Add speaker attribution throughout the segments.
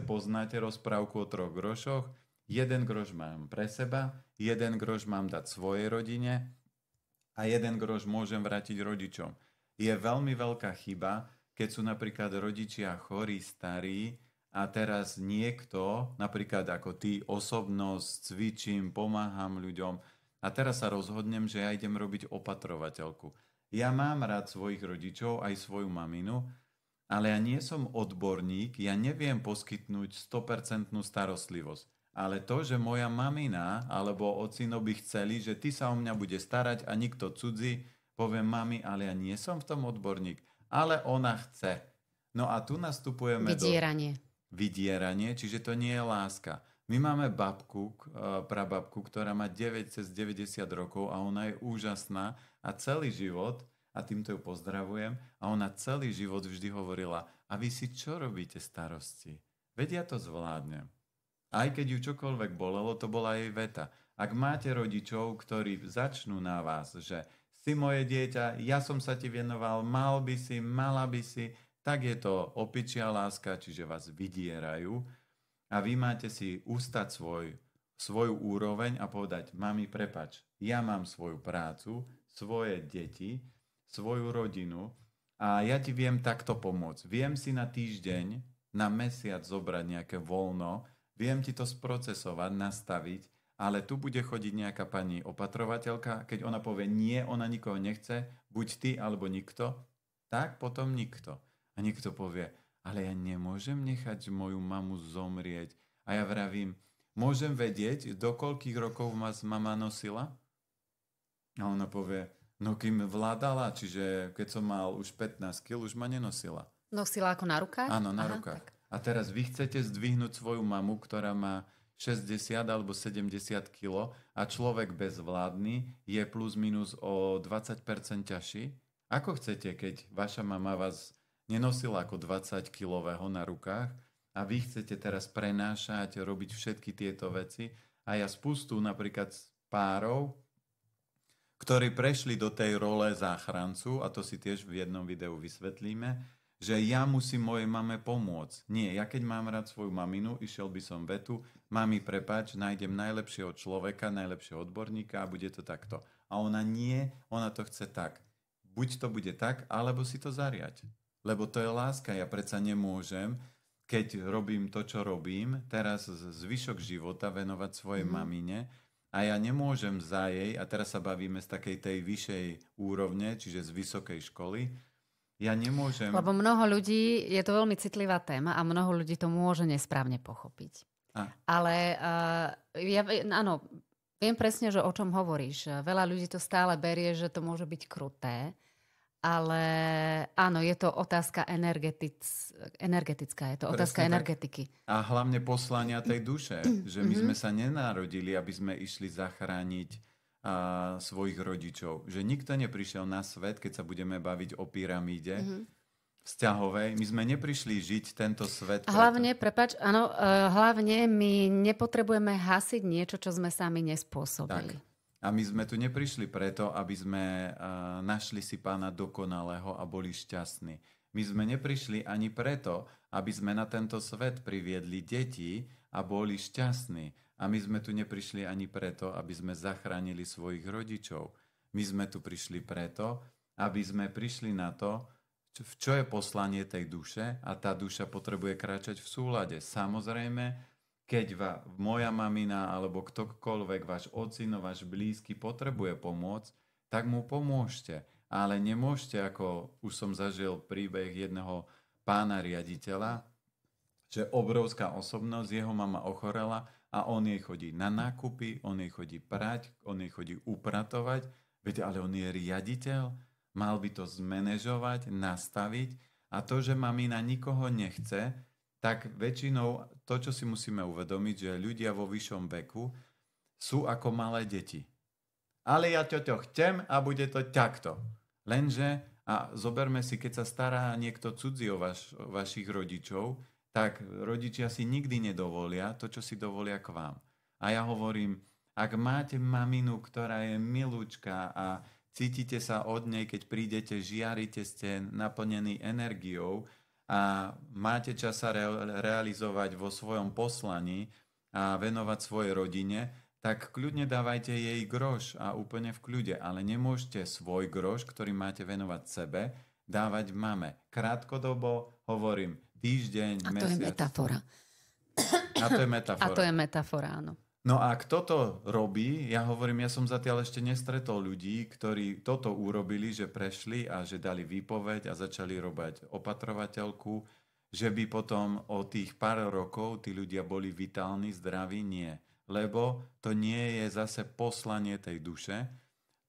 Speaker 1: poznáte rozprávku o 3 grošoch. Jeden groš mám pre seba, jeden groš mám dať svojej rodine a jeden groš môžem vrátiť rodičom. Je veľmi veľká chyba, keď sú napríklad rodičia chorí, starí a teraz niekto, napríklad ako ty, osobnosť, cvičím, pomáham ľuďom a teraz sa rozhodnem, že ja idem robiť opatrovateľku. Ja mám rád svojich rodičov, aj svoju maminu, ale ja nie som odborník, ja neviem poskytnúť 100% starostlivosť. Ale to, že moja mamina alebo ocino by chceli, že ty sa o mňa bude starať a nikto cudzí, poviem mami, ale ja nie som v tom odborník. Ale ona chce. No a tu nastupujeme
Speaker 2: Vydieranie.
Speaker 1: Vydieranie, čiže to nie je láska. My máme babku, prababku, ktorá má 9 cez 90 rokov a ona je úžasná a celý život, a týmto ju pozdravujem, a ona celý život vždy hovorila, a vy si čo robíte starosti? Veď ja to zvládnem. Aj keď ju čokoľvek bolelo, to bola jej veta. Ak máte rodičov, ktorí začnú na vás, že si moje dieťa, ja som sa ti venoval, mal by si, mala by si, tak je to opičia láska, čiže vás vydierajú a vy máte si ustať svoju úroveň a povedať, mami, prepač, ja mám svoju prácu, svoje deti, svoju rodinu a ja ti viem takto pomôcť. Viem si na týždeň, na mesiac zobrať nejaké voľno, viem ti to sprocesovať, nastaviť, ale tu bude chodiť nejaká pani opatrovateľka, keď ona povie nie, ona nikoho nechce, buď ty alebo nikto, tak potom nikto. A niekto povie, ale ja nemôžem nechať moju mamu zomrieť. A ja vravím, môžem vedieť, do koľkých rokov vás mama nosila? A ona povie, no kým vládala, čiže keď som mal už 15 kg, už ma nenosila.
Speaker 2: Nosila ako na rukách?
Speaker 1: Áno, na rukách. Tak. A teraz vy chcete zdvihnúť svoju mamu, ktorá má 60 alebo 70 kg a človek bezvládny je plus minus o 20% ťažší? Ako chcete, keď vaša mama vás nenosila ako 20-kilového na rukách a vy chcete teraz prenášať, robiť všetky tieto veci a ja spustu napríklad párov, ktorí prešli do tej role záchrancu, a to si tiež v jednom videu vysvetlíme, že ja musím mojej mame pomôcť. Nie, ja keď mám rád svoju maminu, išiel by som vetu, mami, prepáč, nájdem najlepšieho človeka, najlepšieho odborníka a bude to takto. A ona nie, ona to chce tak. Buď to bude tak, alebo si to zariať. Lebo to je láska, ja predsa nemôžem, keď robím to, čo robím, teraz zvyšok života venovať svojej mamine a ja nemôžem za jej, a teraz sa bavíme z takej tej vyššej úrovne, čiže z vysokej školy, ja nemôžem...
Speaker 2: Lebo mnoho ľudí, je to veľmi citlivá téma a mnoho ľudí to môže nesprávne pochopiť. Ale áno, viem presne, že o čom hovoríš. Veľa ľudí to stále berie, že to môže byť kruté, ale áno, je to otázka energetická, je to otázka energetiky.
Speaker 1: A hlavne poslania tej duše, že my sme sa nenarodili, aby sme išli zachrániť svojich rodičov. Že nikto neprišiel na svet, keď sa budeme baviť o pyramíde vzťahovej. My sme neprišli žiť tento svet.
Speaker 2: Hlavne, hlavne my nepotrebujeme hasiť niečo, čo sme sami nespôsobili.
Speaker 1: Tak. A my sme tu neprišli preto, aby sme našli si pána dokonalého a boli šťastní. My sme neprišli ani preto, aby sme na tento svet priviedli deti a boli šťastní. A my sme tu neprišli ani preto, aby sme zachránili svojich rodičov. My sme tu prišli preto, aby sme prišli na to, čo je poslanie tej duše a tá duša potrebuje kráčať v súlade. Samozrejme, keď moja mamina alebo ktokoľvek, váš ocino, váš blízky potrebuje pomôcť, tak mu pomôžte. Ale nemôžete, ako už som zažil príbeh jedného pána riaditeľa, že obrovská osobnosť, jeho mama ochorela a on jej chodí na nákupy, on jej chodí prať, on jej chodí upratovať. Viete, ale on je riaditeľ, mal by to zmanéžovať, nastaviť a to, že mamina nikoho nechce, tak väčšinou to, čo si musíme uvedomiť, že ľudia vo vyššom veku sú ako malé deti. Ale ja to chcem a bude to takto. Lenže, a zoberme si, keď sa stará niekto cudzí o vašich rodičov, tak rodičia si nikdy nedovolia to, čo si dovolia k vám. A ja hovorím, ak máte maminu, ktorá je milúčka a cítite sa od nej, keď prídete, žiarite, ste naplnení energiou a máte čas sa realizovať vo svojom poslaní a venovať svojej rodine, tak kľudne dávajte jej groš a úplne v kľude. Ale nemôžete svoj groš, ktorý máte venovať sebe, dávať mame. Krátkodobo hovorím týždeň, mesiac.
Speaker 2: A to je metafora.
Speaker 1: A to je metafora.
Speaker 2: A to je metafora, áno.
Speaker 1: No a kto to robí, ja hovorím, ja som zatiaľ ešte nestretol ľudí, ktorí toto urobili, že prešli a že dali výpoveď a začali robiť opatrovateľku, že by potom o tých pár rokov tí ľudia boli vitálni, zdraví, nie. Lebo to nie je zase poslanie tej duše.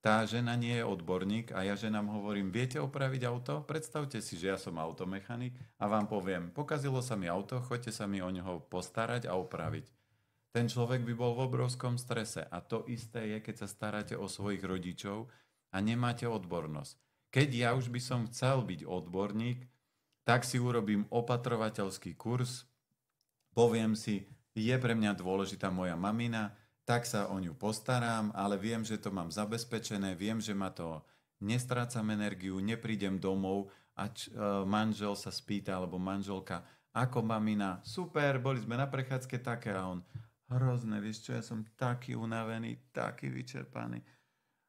Speaker 1: Tá žena nie je odborník a ja ženám hovorím, viete opraviť auto? Predstavte si, že ja som automechanik a vám poviem, pokazilo sa mi auto, choďte sa mi o neho postarať a opraviť. Ten človek by bol v obrovskom strese a to isté je, keď sa staráte o svojich rodičov a nemáte odbornosť. Keď ja už by som chcel byť odborník, tak si urobím opatrovateľský kurz, poviem si, je pre mňa dôležitá moja mamina, tak sa o ňu postaram, ale viem, že to mám zabezpečené, viem, že ma to nestrácam energiu, neprídem domov a manžel sa spýta, alebo manželka, ako mamina, super, boli sme na prechádzke také a on, hrozné, vieš čo, ja som taký unavený, taký vyčerpaný.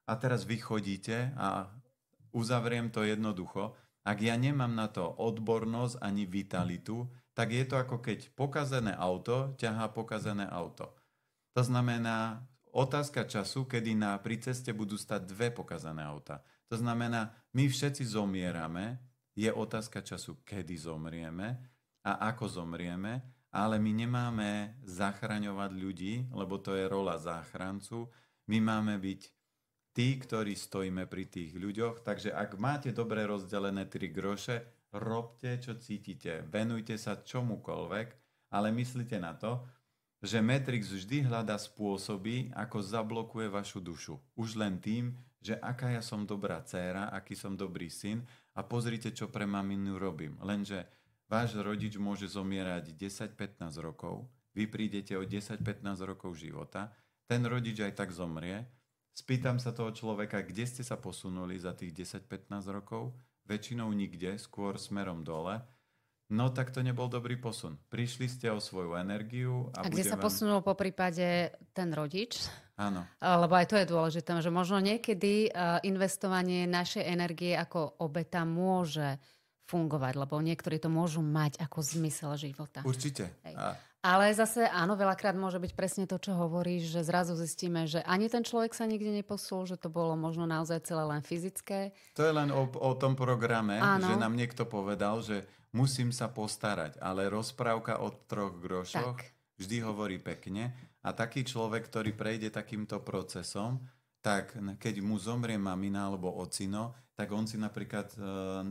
Speaker 1: A teraz vy chodíte a uzavriem to jednoducho. Ak ja nemám na to odbornosť ani vitalitu, tak je to ako keď pokazené auto ťahá pokazené auto. To znamená otázka času, kedy pri ceste budú stať 2 pokazané auta. To znamená, my všetci zomierame, je otázka času, kedy zomrieme a ako zomrieme, ale my nemáme zachraňovať ľudí, lebo to je rola záchrancu. My máme byť tí, ktorí stojíme pri tých ľuďoch. Takže ak máte dobre rozdelené 3 groše, robte, čo cítite. Venujte sa čomukoľvek, ale myslite na to, že Matrix vždy hľadá spôsoby, ako zablokuje vašu dušu. Už len tým, že aká ja som dobrá dcéra, aký som dobrý syn a pozrite, čo pre maminu robím. Lenže váš rodič môže zomierať 10-15 rokov, vy prídete o 10-15 rokov života, ten rodič aj tak zomrie. Spýtam sa toho človeka, kde ste sa posunuli za tých 10-15 rokov, väčšinou nikde, skôr smerom dole. No tak to nebol dobrý posun. Prišli ste o svoju energiu. A
Speaker 2: kde sa posunul po prípade ten rodič?
Speaker 1: Áno.
Speaker 2: Lebo aj to je dôležité, že možno niekedy investovanie našej energie ako obeta môže fungovať, lebo niektorí to môžu mať ako zmysel života.
Speaker 1: Určite.
Speaker 2: Ale zase áno, veľakrát môže byť presne to, čo hovoríš, že zrazu zistíme, že ani ten človek sa nikde neposul, že to bolo možno naozaj celé len fyzické.
Speaker 1: To je len o tom programe, áno. Že nám niekto povedal, že musím sa postarať, ale rozprávka o 3 grošoch vždy hovorí pekne a taký človek, ktorý prejde takýmto procesom, tak keď mu zomrie mamina alebo ocino, tak on si napríklad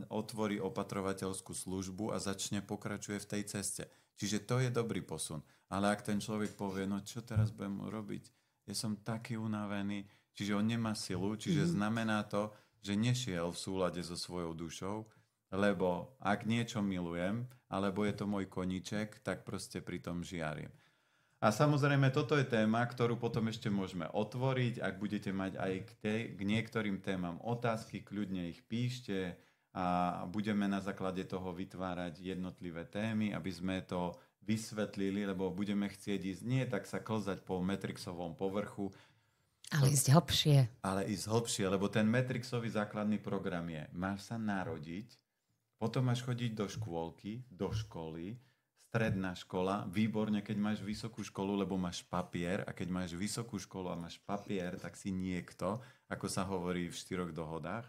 Speaker 1: otvorí opatrovateľskú službu a pokračuje v tej ceste. Čiže to je dobrý posun. Ale ak ten človek povie, no čo teraz budem robiť? Ja som taký unavený. Čiže on nemá silu, čiže znamená to, že nešiel v súlade so svojou dušou, lebo ak niečo milujem, alebo je to môj koníček, tak proste pri tom žiarím. A samozrejme, toto je téma, ktorú potom ešte môžeme otvoriť. Ak budete mať aj k niektorým témam otázky, kľudne ich píšte a budeme na základe toho vytvárať jednotlivé témy, aby sme to vysvetlili, lebo budeme chcieť ísť nie tak sa klzať po Matrixovom povrchu,
Speaker 2: ale ísť hlbšie.
Speaker 1: Ale ísť hlbšie, lebo ten Matrixový základný program je, máš sa narodiť, potom máš chodiť do škôlky, do školy, stredná škola, výborne, keď máš vysokú školu, lebo máš papier a keď máš vysokú školu a máš papier, tak si niekto, ako sa hovorí v 4 dohodách.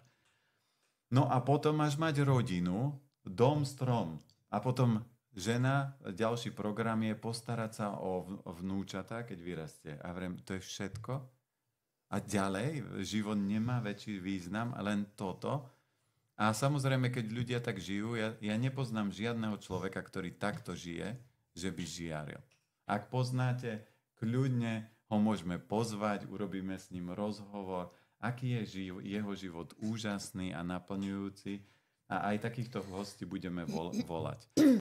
Speaker 1: No a potom máš mať rodinu, dom, strom a potom žena, ďalší program je postarať sa o vnúčata, keď vyrastie. A vrem, to je všetko? A ďalej, život nemá väčší význam, len toto. A samozrejme, keď ľudia tak žijú, ja nepoznám žiadneho človeka, ktorý takto žije, že by žiaril. Ak poznáte, kľudne ho môžeme pozvať, urobíme s ním rozhovor, aký je jeho život úžasný a naplňujúci. A aj takýchto hostí budeme volať.